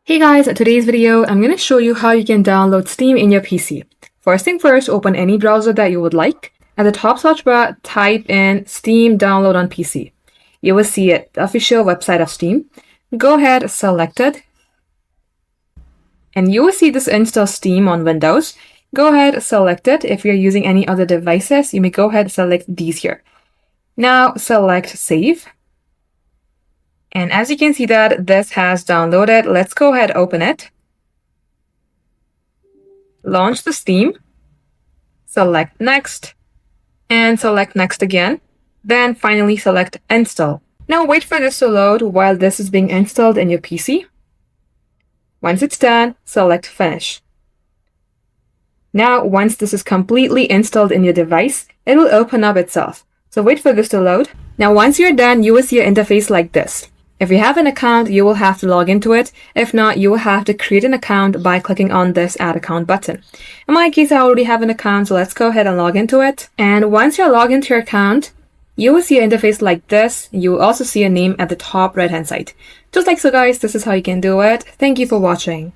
Hey guys, in today's video, I'm going to show you how you can download Steam in your PC. First thing first, open any browser that you would like. At the top search bar, type in Steam Download on PC. You will see it, the official website of Steam. Go ahead, select it. And you will see this install Steam on Windows. Go ahead, select it. If you're using any other devices, you may go ahead and select these here. Now select Save. And as you can see that this has downloaded, let's go ahead and open it. Launch the Steam, select Next, and select Next again. Then finally select Install. Now wait for this to load while this is being installed in your PC. Once it's done, select Finish. Now once this is completely installed in your device, it will open up itself. So wait for this to load. Now once you're done, you will see an interface like this. If you have an account, you will have to log into it. If not, you will have to create an account by clicking on this Add Account button. In my case, I already have an account, so let's go ahead and log into it. And once you're logged into your account, you will see an interface like this. You will also see a name at the top right-hand side. Just like so, guys, this is how you can do it. Thank you for watching.